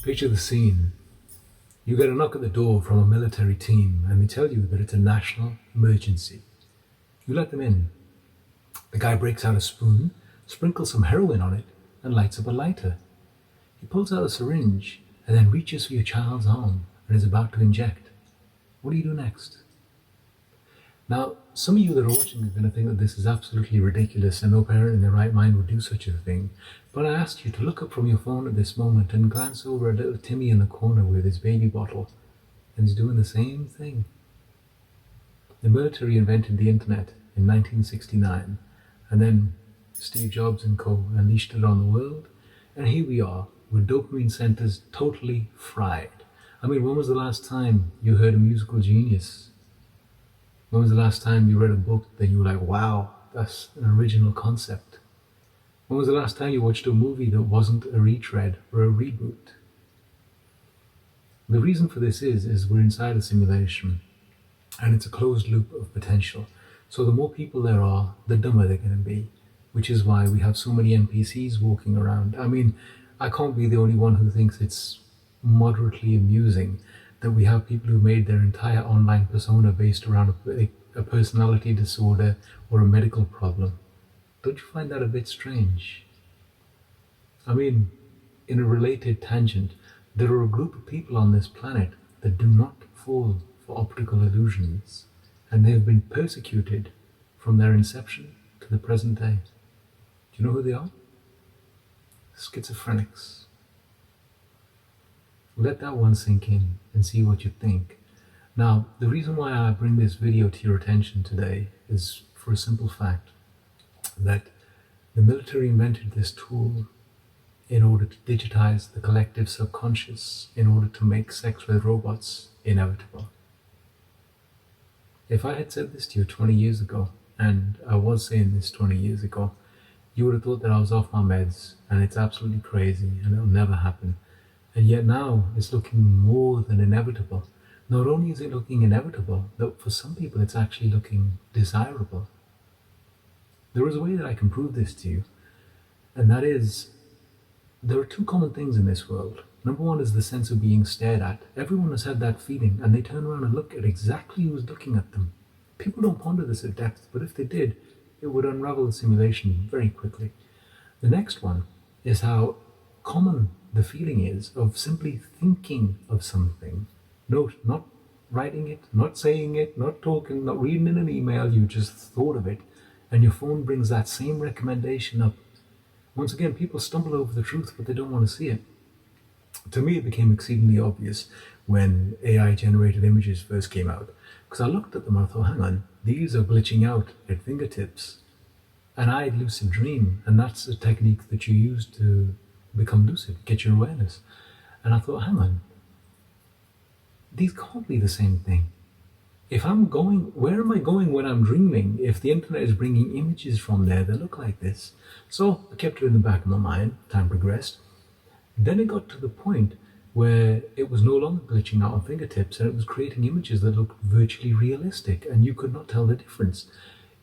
Picture the scene. You get a knock at the door from a military team and they tell you that it's a national emergency. You let them in. The guy breaks out a spoon, sprinkles some heroin on it, and lights up a lighter. He pulls out a syringe and then reaches for your child's arm and is about to inject. What do you do next? Now, some of you that are watching are going to think that this is absolutely ridiculous and no parent in their right mind would do such a thing. But I ask you to look up from your phone at this moment and glance over at little Timmy in the corner with his baby bottle, and he's doing the same thing. The military invented the internet in 1969, and then Steve Jobs and co. unleashed it on the world, and here we are with dopamine centers totally fried. I mean, when was the last time you heard a musical genius? When was the last time you read a book that you were like, wow, that's an original concept? When was the last time you watched a movie that wasn't a retread or a reboot? The reason for this is we're inside a simulation, and it's a closed loop of potential. So the more people there are, the dumber they're going to be, which is why we have so many NPCs walking around. I mean, I can't be the only one who thinks it's moderately amusing that we have people who made their entire online persona based around a personality disorder or a medical problem. Don't you find that a bit strange? I mean, in a related tangent, there are a group of people on this planet that do not fall for optical illusions, and they have been persecuted from their inception to the present day. Do you know who they are? Schizophrenics. Let that one sink in and see what you think. Now, the reason why I bring this video to your attention today is for a simple fact that the military invented this tool in order to digitize the collective subconscious, in order to make sex with robots inevitable. If I had said this to you 20 years ago, and I was saying this 20 years ago, you would have thought that I was off my meds and it's absolutely crazy and it'll never happen. And yet now it's looking more than inevitable. Not only is it looking inevitable, but for some people it's actually looking desirable. There is a way that I can prove this to you, and that is, there are two common things in this world. Number one is the sense of being stared at. Everyone has had that feeling, and they turn around and look at exactly who's looking at them. People don't ponder this at depth, but if they did, it would unravel the simulation very quickly. The next one is how common the feeling is of simply thinking of something. Note, not writing it, not saying it, not talking, not reading in an email, you just thought of it, and your phone brings that same recommendation up. Once again, people stumble over the truth, but they don't want to see it. To me, it became exceedingly obvious when AI-generated images first came out, because I looked at them and I thought, hang on, these are glitching out at fingertips. And I had lucid dream, and that's a technique that you use to become lucid, get your awareness. And I thought, hang on, these can't be the same thing. If I'm going, where am I going when I'm dreaming if the internet is bringing images from there that look like this? So I kept it in the back of my mind, time progressed. Then it got to the point where it was no longer glitching out on fingertips and it was creating images that looked virtually realistic and you could not tell the difference.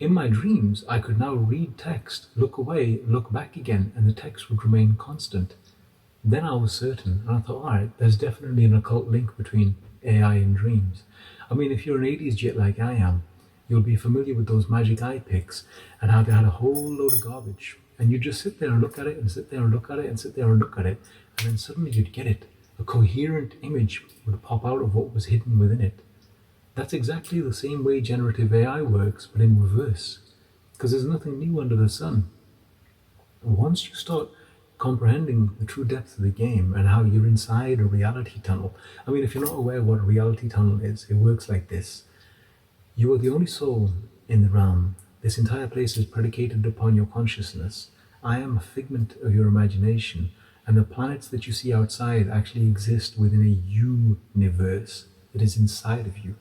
In my dreams, I could now read text, look away, look back again, and the text would remain constant. Then I was certain, and I thought, all right, there's definitely an occult link between AI and dreams. I mean, if you're an 80s jet like I am, you'll be familiar with those magic eye picks and how they had a whole load of garbage. And you just sit there and look at it and sit there and look at it and sit there and look at it. And then suddenly you'd get it. A coherent image would pop out of what was hidden within it. That's exactly the same way generative AI works, but in reverse. Because there's nothing new under the sun. Once you start comprehending the true depth of the game and how you're inside a reality tunnel. I mean, if you're not aware what a reality tunnel is, it works like this. You are the only soul in the realm. This entire place is predicated upon your consciousness. I am a figment of your imagination, and the planets that you see outside actually exist within a universe that is inside of you.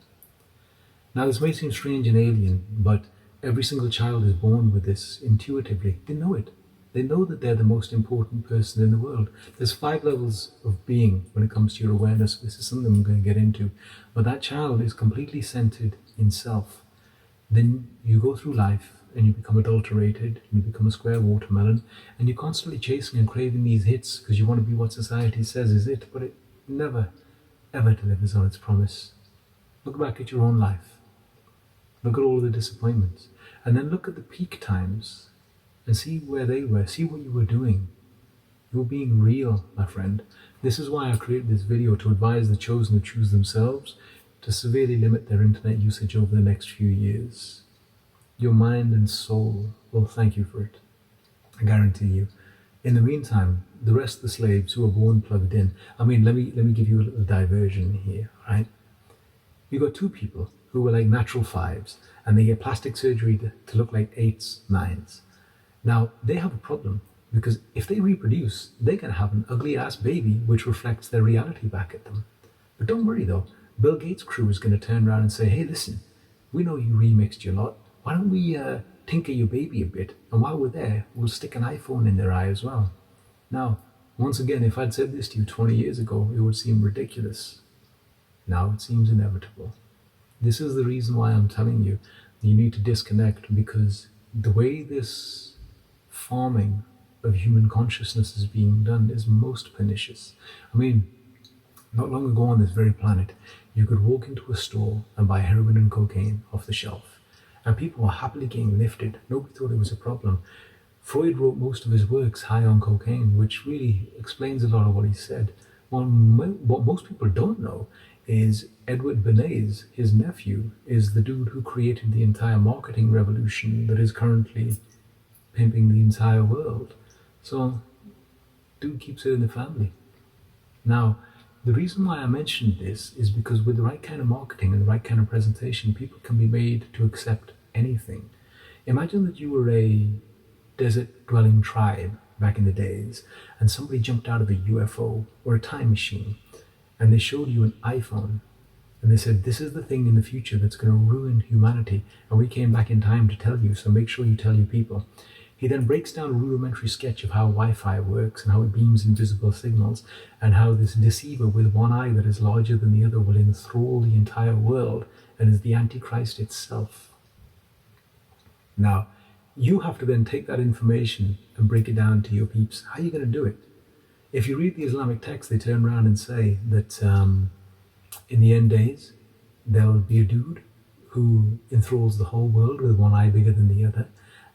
Now, this may seem strange and alien, but every single child is born with this intuitively. They know it. They know that they're the most important person in the world. There's 5 levels of being when it comes to your awareness. This is something I'm going to get into. But that child is completely centered in self. Then you go through life and you become adulterated, and you become a square watermelon, and you're constantly chasing and craving these hits because you want to be what society says is it, but it never, ever delivers on its promise. Look back at your own life. Look at all the disappointments. And then look at the peak times and see where they were. See what you were doing. You were being real, my friend. This is why I created this video, to advise the chosen to choose themselves, to severely limit their internet usage over the next few years. Your mind and soul will thank you for it. I guarantee you. In the meantime, the rest of the slaves who are born plugged in, let me give you a little diversion here, right? You got two people who were like natural fives, and they get plastic surgery to look like eights, nines. Now, they have a problem, because if they reproduce, they can have an ugly ass baby which reflects their reality back at them. But don't worry though, Bill Gates' crew is going to turn around and say, hey, listen, we know you remixed your lot. Why don't we tinker your baby a bit? And while we're there, we'll stick an iPhone in their eye as well. Now, once again, if I'd said this to you 20 years ago, it would seem ridiculous. Now it seems inevitable. This is the reason why I'm telling you you need to disconnect, because the way this farming of human consciousness is being done is most pernicious. Not long ago on this very planet, you could walk into a store and buy heroin and cocaine off the shelf, and people were happily getting lifted. Nobody thought it was a problem. Freud wrote most of his works high on cocaine, which really explains a lot of what he said. Well, what most people don't know is Edward Bernays, his nephew, is the dude who created the entire marketing revolution that is currently pimping the entire world. So, dude keeps it in the family. Now, the reason why I mentioned this is because with the right kind of marketing and the right kind of presentation, people can be made to accept anything. Imagine that you were a desert-dwelling tribe back in the days, and somebody jumped out of a UFO or a time machine, and they showed you an iPhone, and they said, this is the thing in the future that's going to ruin humanity, and we came back in time to tell you, so make sure you tell your people. He then breaks down a rudimentary sketch of how Wi-Fi works and how it beams invisible signals, and how this deceiver with one eye that is larger than the other will enthrall the entire world and is the Antichrist itself. Now, you have to then take that information and break it down to your peeps. How are you going to do it? If you read the Islamic text, they turn around and say that in the end days, there'll be a dude who enthralls the whole world with one eye bigger than the other,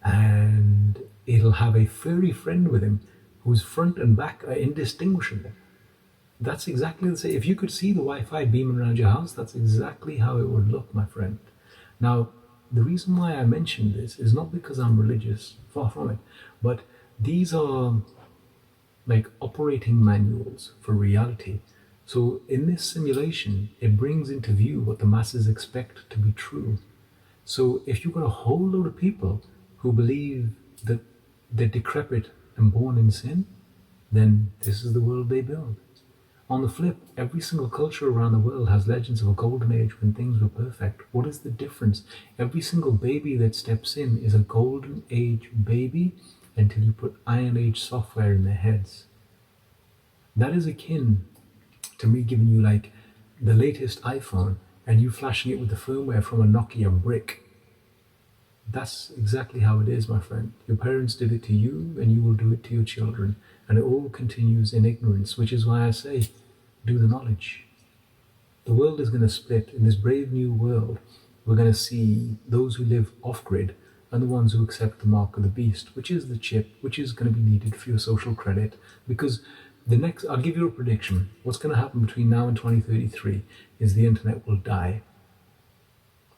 and it'll have a furry friend with him whose front and back are indistinguishable. That's exactly the same. If you could see the Wi-Fi beaming around your house, that's exactly how it would look, my friend. Now, the reason why I mention this is not because I'm religious, far from it, but these are like operating manuals for reality. So in this simulation, it brings into view what the masses expect to be true. So if you've got a whole load of people who believe that they're decrepit and born in sin, then this is the world they build. On the flip, every single culture around the world has legends of a golden age when things were perfect. What is the difference? Every single baby that steps in is a golden age baby until you put Iron Age software in their heads. That is akin to me giving you like the latest iPhone and you flashing it with the firmware from a Nokia brick. That's exactly how it is, my friend. Your parents did it to you, and you will do it to your children. And it all continues in ignorance, which is why I say, do the knowledge. The world is going to split. In this brave new world, we're going to see those who live off-grid and the ones who accept the mark of the beast, which is the chip, which is going to be needed for your social credit. Because I'll give you a prediction. What's going to happen between now and 2033 is the internet will die.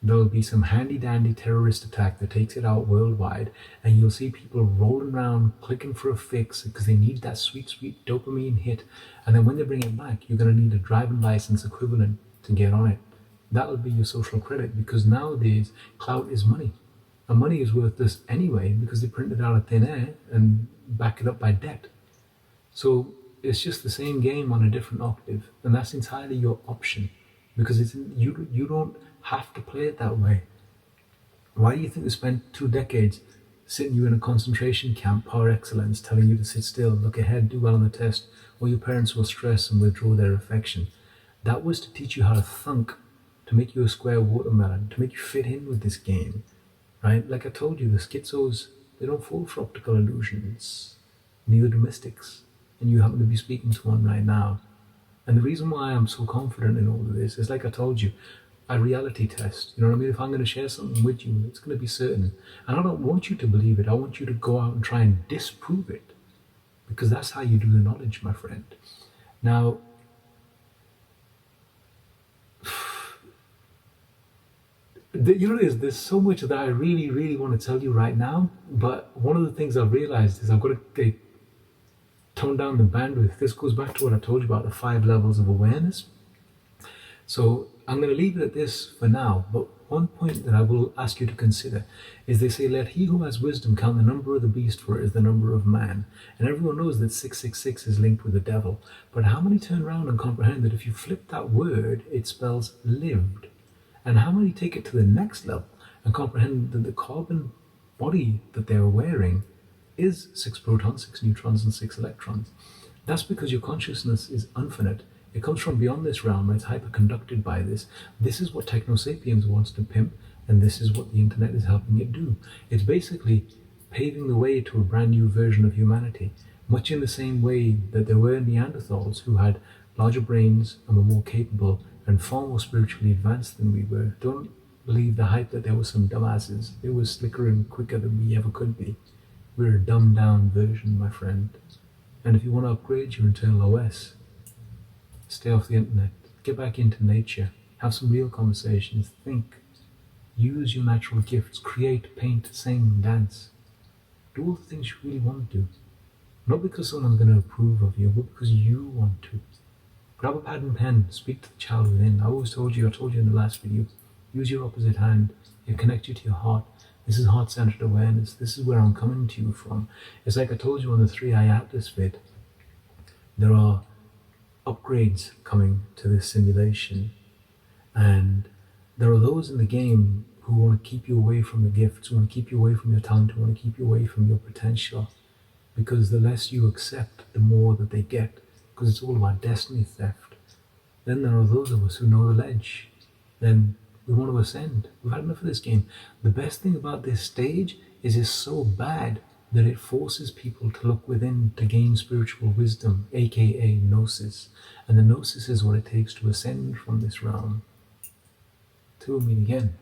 There'll be some handy-dandy terrorist attack that takes it out worldwide, and you'll see people rolling around clicking for a fix because they need that sweet, sweet dopamine hit. And then when they bring it back, you're going to need a driving license equivalent to get on it. That'll be your social credit, because nowadays clout is money. And money is worth this anyway because they print it out of thin air and back it up by debt. So it's just the same game on a different octave, and that's entirely your option, because you don't have to play it that way. Why do you think they spent 2 decades sitting you in a concentration camp par excellence, telling you to sit still, look ahead, do well on the test, or your parents will stress and withdraw their affection? That was to teach you how to thunk, to make you a square watermelon, to make you fit in with this game. right? Like I told you, the schizos, they don't fall for optical illusions, neither do mystics. And you happen to be speaking to one right now. And the reason why I'm so confident in all of this is, like I told you, I reality test. You know what I mean? If I'm going to share something with you, it's going to be certain. And I don't want you to believe it. I want you to go out and try and disprove it. Because that's how you do the knowledge, my friend. Now, you know, there's so much that I really, really want to tell you right now. But one of the things I've realized is I've got to tone down the bandwidth. This goes back to what I told you about the 5 levels of awareness. So I'm going to leave it at this for now, but one point that I will ask you to consider is they say, let he who has wisdom count the number of the beast, for it is the number of man. And everyone knows that 666 is linked with the devil. But how many turn around and comprehend that if you flip that word, it spells lived? And how many take it to the next level and comprehend that the carbon body that they're wearing is 6 protons, 6 neutrons, and 6 electrons? That's because your consciousness is infinite. It comes from beyond this realm, and it's hyperconducted by this. This is what Techno Sapiens wants to pimp, and this is what the internet is helping it do. It's basically paving the way to a brand new version of humanity, much in the same way that there were Neanderthals who had larger brains and were more capable and far more spiritually advanced than we were. Don't believe the hype that there were some dumbasses. They were slicker and quicker than we ever could be. We're a dumbed down version, my friend. And if you want to upgrade your internal OS, stay off the internet, get back into nature, have some real conversations, think, use your natural gifts, create, paint, sing, dance. Do all the things you really want to do. Not because someone's going to approve of you, but because you want to. Grab a pad and pen, speak to the child within. I told you in the last video, use your opposite hand, it connects you to your heart. This is heart-centered awareness. This is where I'm coming to you from. It's like I told you on the 3i Atlas vid, there are upgrades coming to this simulation, and there are those in the game who want to keep you away from the gifts, who want to keep you away from your talent, who want to keep you away from your potential, because the less you accept, the more that they get, because it's all about destiny theft. Then there are those of us who know the ledge. Then we want to ascend. We've had enough of this game. The best thing about this stage is it's so bad that it forces people to look within to gain spiritual wisdom, aka gnosis. And the gnosis is what it takes to ascend from this realm. Till we meet again.